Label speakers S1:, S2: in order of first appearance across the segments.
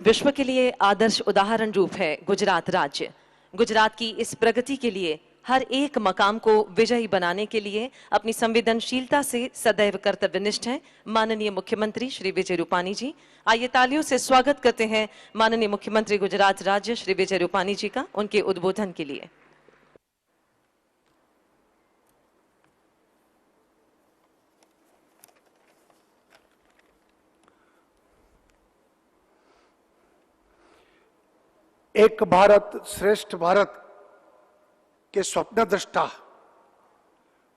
S1: विश्व के लिए आदर्श उदाहरण रूप है गुजरात राज्य। गुजरात की इस प्रगति के लिए हर एक मकाम को विजयी बनाने के लिए अपनी संवेदनशीलता से सदैव कर्तव्यनिष्ठ हैं माननीय मुख्यमंत्री श्री विजय रूपाणी जी। आइए तालियों से स्वागत करते हैं माननीय मुख्यमंत्री गुजरात राज्य श्री विजय रूपाणी जी का उनके उद्बोधन के लिए।
S2: एक भारत श्रेष्ठ भारत के स्वप्नद्रष्टा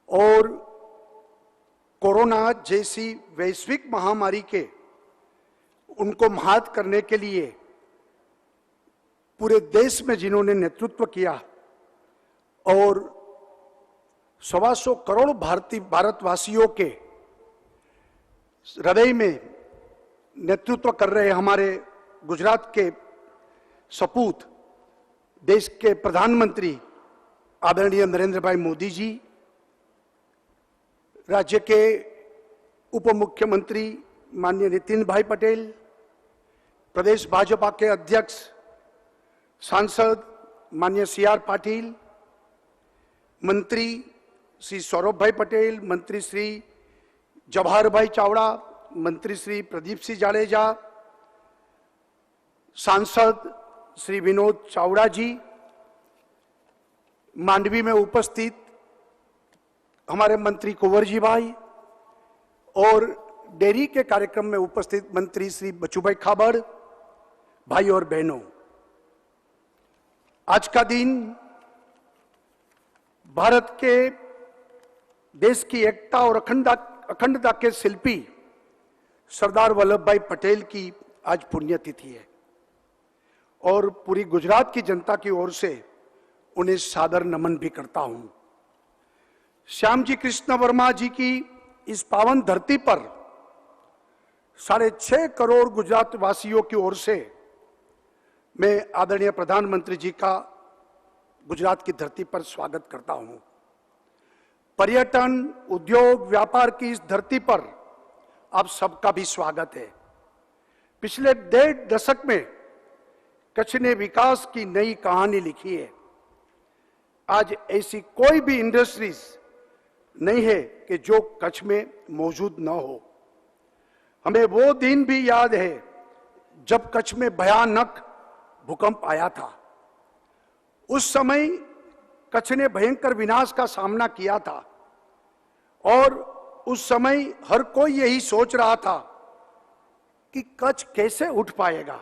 S2: और कोरोना जैसी वैश्विक महामारी के उनको मात करने के लिए पूरे देश में जिन्होंने नेतृत्व किया और 125 करोड़ भारतवासियों के हृदय में नेतृत्व कर रहे हमारे गुजरात के सपूत देश के प्रधानमंत्री आदरणीय नरेंद्र भाई मोदी जी, राज्य के उप मुख्यमंत्री माननीय नितिन भाई पटेल, प्रदेश भाजपा के अध्यक्ष सांसद माननीय CR पाटिल, मंत्री श्री सौरभ भाई पटेल, मंत्री श्री जवाहर भाई चावड़ा, मंत्री श्री प्रदीप सिंह जाडेजा, सांसद श्री विनोद चावड़ा जी, मांडवी में उपस्थित हमारे मंत्री कुंवर जी भाई और डेयरी के कार्यक्रम में उपस्थित मंत्री श्री बचूभाई खाबड़, भाई और बहनों, आज का दिन भारत के देश की एकता और अखंडता के शिल्पी सरदार वल्लभ भाई पटेल की आज पुण्यतिथि है और पूरी गुजरात की जनता की ओर से उन्हें सादर नमन भी करता हूं। श्याम जी कृष्ण वर्मा जी की इस पावन धरती पर 6.5 करोड़ गुजरात वासियों की ओर से मैं आदरणीय प्रधानमंत्री जी का गुजरात की धरती पर स्वागत करता हूं। पर्यटन, उद्योग, व्यापार की इस धरती पर आप सबका भी स्वागत है। पिछले 1.5 दशक में कच्छ ने विकास की नई कहानी लिखी है। आज ऐसी कोई भी इंडस्ट्रीज नहीं है कि जो कच्छ में मौजूद न हो। हमें वो दिन भी याद है जब कच्छ में भयानक भूकंप आया था। उस समय कच्छ ने भयंकर विनाश का सामना किया था और उस समय हर कोई यही सोच रहा था कि कच्छ कैसे उठ पाएगा,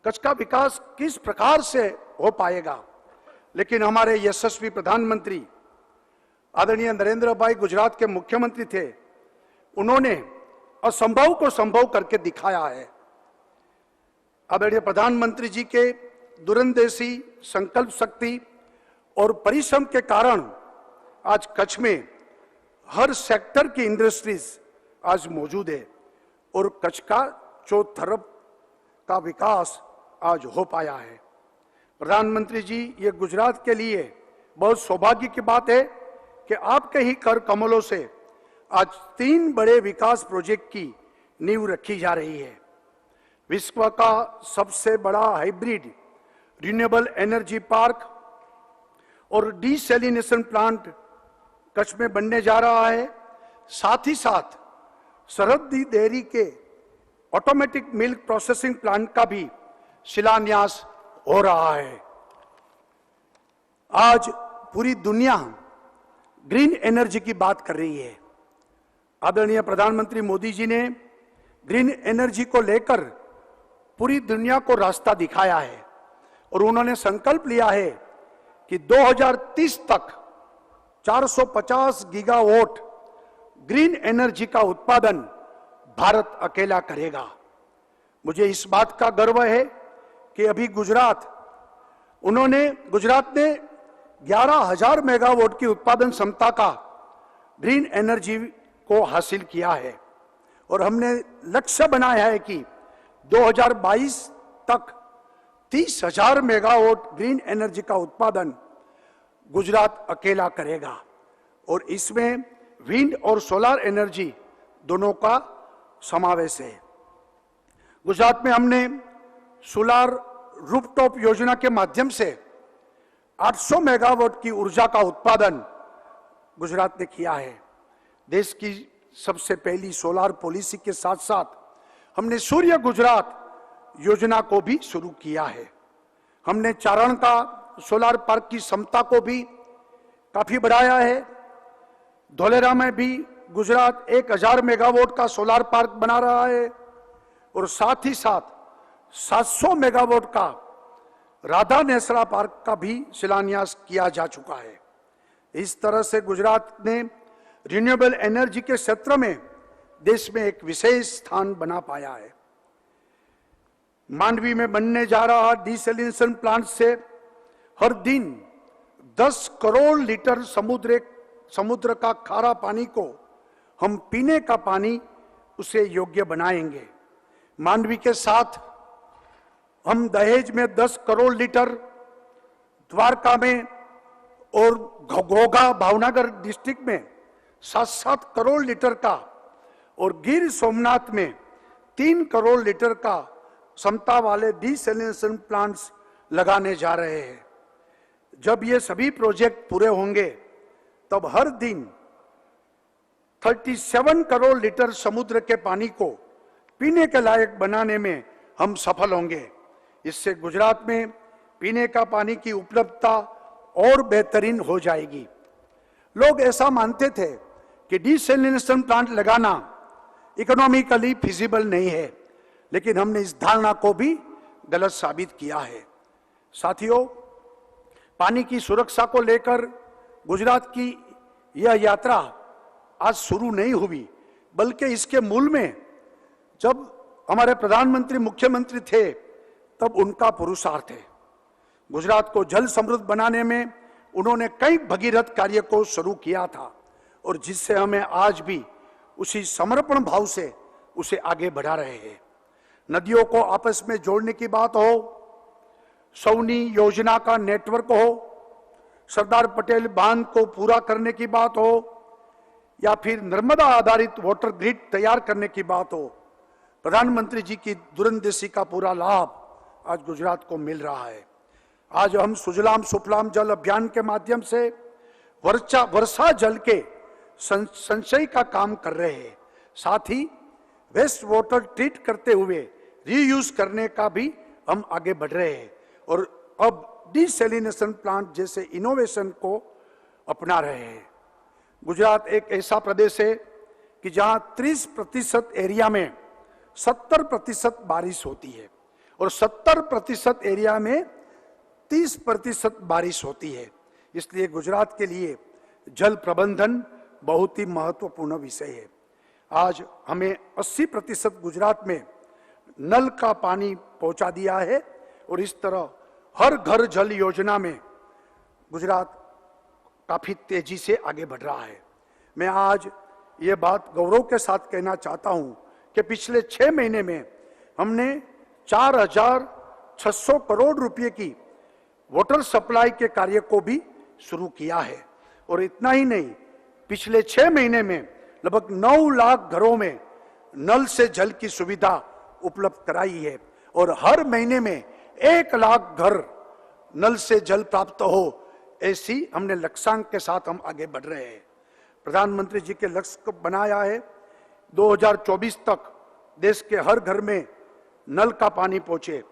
S2: कच्छ का विकास किस प्रकार से हो पाएगा। लेकिन हमारे यशस्वी प्रधानमंत्री आदरणीय नरेंद्र भाई गुजरात के मुख्यमंत्री थे, उन्होंने असंभव को संभव करके दिखाया है। आदरणीय प्रधानमंत्री जी के दूरंदेशी संकल्प शक्ति और परिश्रम के कारण आज कच्छ में हर सेक्टर की इंडस्ट्रीज आज मौजूद है और कच्छ का चौतरफ का विकास आज हो पाया है। प्रधानमंत्री जी, ये गुजरात के लिए बहुत सौभाग्य की बात है कि आपके ही कर कमलों से आज 3 बड़े विकास प्रोजेक्ट की नींव रखी जा रही है। विश्व का सबसे बड़ा हाइब्रिड रिन्यूएबल एनर्जी पार्क और डिसैलिनेशन प्लांट कच्छ में बनने जा रहा है। साथ ही साथ सरहदी डेयरी के ऑटोमेटिक मिल्क प्रोसेसिंग प्लांट का भी शिलान्यास हो रहा है। आज पूरी दुनिया ग्रीन एनर्जी की बात कर रही है। आदरणीय प्रधानमंत्री मोदी जी ने ग्रीन एनर्जी को लेकर पूरी दुनिया को रास्ता दिखाया है और उन्होंने संकल्प लिया है कि 2030 तक 450 गीगावाट ग्रीन एनर्जी का उत्पादन भारत अकेला करेगा। मुझे इस बात का गर्व है कि अभी गुजरात ने 11,000 मेगावाट की उत्पादन क्षमता का ग्रीन एनर्जी को हासिल किया है और हमने लक्ष्य बनाया है कि 2022 तक 30,000 मेगावाट ग्रीन एनर्जी का उत्पादन गुजरात अकेला करेगा और इसमें विंड और सोलर एनर्जी दोनों का समावेश है। गुजरात में हमने सोलार रूफटॉप योजना के माध्यम से 800 मेगावाट की ऊर्जा का उत्पादन गुजरात ने किया है। देश की सबसे पहली सोलार पॉलिसी के साथ साथ हमने सूर्य गुजरात योजना को भी शुरू किया है। हमने चारण का सोलार पार्क की क्षमता को भी काफी बढ़ाया है। धोलेरा में भी गुजरात 1000 मेगावाट का सोलार पार्क बना रहा है और साथ ही साथ 700 मेगावाट का राधा नेसरा पार्क का भी शिलान्यास किया जा चुका है। इस तरह से गुजरात ने रिन्यूएबल एनर्जी के क्षेत्र में देश में एक विशेष स्थान बना पाया है। मांडवी में बनने जा रहा डिसैलिनेशन प्लांट से हर दिन 10 करोड़ लीटर समुद्र का खारा पानी को हम पीने का पानी उसे योग्य बनाएंगे। मांडवी के साथ हम दहेज में 10 करोड़ लीटर, द्वारका में और घोघा भावनगर डिस्ट्रिक्ट में 7-7 करोड़ लीटर का और गिर सोमनाथ में 3 करोड़ लीटर का क्षमता वाले डिसैलिनेशन प्लांट्स लगाने जा रहे हैं। जब ये सभी प्रोजेक्ट पूरे होंगे तब हर दिन 37 करोड़ लीटर समुद्र के पानी को पीने के लायक बनाने में हम सफल होंगे। इससे गुजरात में पीने का पानी की उपलब्धता और बेहतरीन हो जाएगी। लोग ऐसा मानते थे कि डिसैलिनेशन प्लांट लगाना इकोनॉमिकली फिजिबल नहीं है, लेकिन हमने इस धारणा को भी गलत साबित किया है। साथियों, पानी की सुरक्षा को लेकर गुजरात की यह यात्रा आज शुरू नहीं हुई, बल्कि इसके मूल में जब हमारे प्रधानमंत्री मुख्यमंत्री थे तब उनका पुरुषार्थ है। गुजरात को जल समृद्ध बनाने में उन्होंने कई भगीरथ कार्य को शुरू किया था और जिससे हमें आज भी उसी समर्पण भाव से उसे आगे बढ़ा रहे हैं। नदियों को आपस में जोड़ने की बात हो, सौनी योजना का नेटवर्क हो, सरदार पटेल बांध को पूरा करने की बात हो या फिर नर्मदा आधारित वाटर ग्रिड तैयार करने की बात हो, प्रधानमंत्री जी की दूरंदेशी का पूरा लाभ आज गुजरात को मिल रहा है। आज हम सुजलाम सुफलाम जल अभियान के माध्यम से वर्षा जल के संचय का काम कर रहे हैं। साथ ही वेस्ट वाटर ट्रीट करते हुए रीयूज करने का भी हम आगे बढ़ रहे हैं और अब डिसैलिनेशन प्लांट जैसे इनोवेशन को अपना रहे हैं। गुजरात एक ऐसा प्रदेश है कि जहां 30% एरिया में 70% बारिश होती है और 70% एरिया में 30% बारिश होती है। इसलिए गुजरात के लिए जल प्रबंधन बहुत ही महत्वपूर्ण विषय है। आज हमें 80% गुजरात में नल का पानी पहुंचा दिया है और इस तरह हर घर जल योजना में गुजरात काफी तेजी से आगे बढ़ रहा है। मैं आज ये बात गौरव के साथ कहना चाहता हूं कि पिछले 6 महीने में हमने 4600 करोड़ रुपए की वाटर सप्लाई के कार्य को भी शुरू किया है और इतना ही नहीं, पिछले 6 महीने में लगभग 9 लाख घरों में नल से जल की सुविधा उपलब्ध कराई है और हर महीने में 1 लाख घर नल से जल प्राप्त हो, ऐसी हमने लक्ष्यांक के साथ हम आगे बढ़ रहे हैं। प्रधानमंत्री जी के लक्ष्य को बनाया है 2024 तक देश के हर घर में नल का पानी पहुंचे।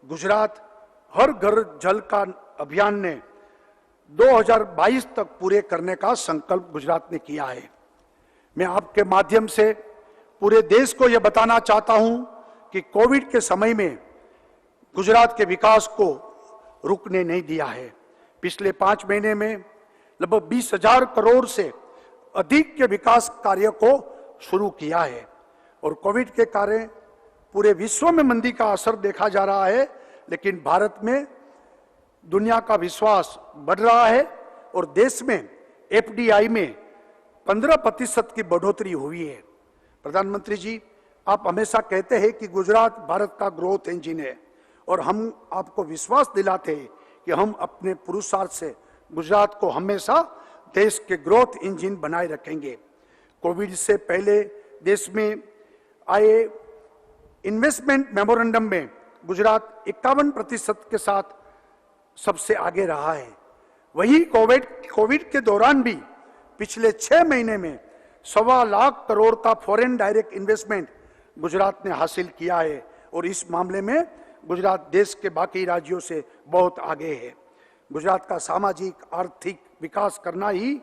S2: गुजरात हर घर जल का अभियान ने 2022 तक पूरे करने का संकल्प गुजरात ने किया है। मैं आपके माध्यम से पूरे देश को यह बताना चाहता हूं कि कोविड के समय में गुजरात के विकास को रुकने नहीं दिया है। पिछले 5 महीने में लगभग 20,000 करोड़ से अधिक के विकास कार्य को शुरू किया है और कोविड के कारण पूरे विश्व में मंदी का असर देखा जा रहा है, लेकिन भारत में दुनिया का विश्वास बढ़ रहा है और देश में एफडीआई में 15% की बढ़ोतरी हुई है। प्रधानमंत्री जी, आप हमेशा कहते हैं कि गुजरात भारत का ग्रोथ इंजन है और हम आपको विश्वास दिलाते हैं कि हम अपने पुरुषार्थ से गुजरात को हमेशा देश के ग्रोथ इंजन बनाए रखेंगे। कोविड से पहले देश में आए इन्वेस्टमेंट मेमोरेंडम में गुजरात 51% के साथ सबसे आगे रहा है। वही कोविड के दौरान भी पिछले 6 महीने में 1.25 लाख करोड़ का फॉरेन डायरेक्ट इन्वेस्टमेंट गुजरात ने हासिल किया है और इस मामले में गुजरात देश के बाकी राज्यों से बहुत आगे है। गुजरात का सामाजिक आर्थिक विकास करना ही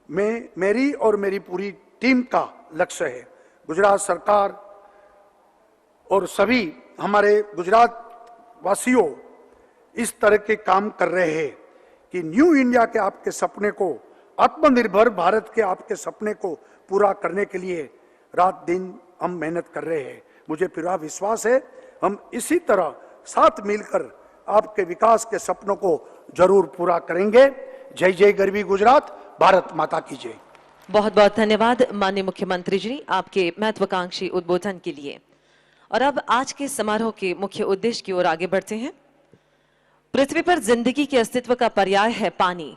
S2: मेरी और मेरी पूरी टीम का लक्ष्य है। गुजरात सरकार और सभी हमारे गुजरात वासियों इस तरह के काम कर रहे हैं कि न्यू इंडिया के आपके सपने को, आत्मनिर्भर भारत के आपके सपने को पूरा करने के लिए रात दिन हम मेहनत कर रहे हैं। मुझे पूरा विश्वास है हम इसी तरह साथ मिलकर आपके विकास के सपनों को जरूर पूरा करेंगे। जय जय गरवी गुजरात, भारत माता की जय।
S1: बहुत बहुत धन्यवाद माननीय मुख्यमंत्री जी आपके महत्वाकांक्षी उद्बोधन के लिए। और अब आज के समारोह के मुख्य उद्देश्य की ओर आगे बढ़ते हैं। पृथ्वी पर जिंदगी के अस्तित्व का पर्याय है पानी।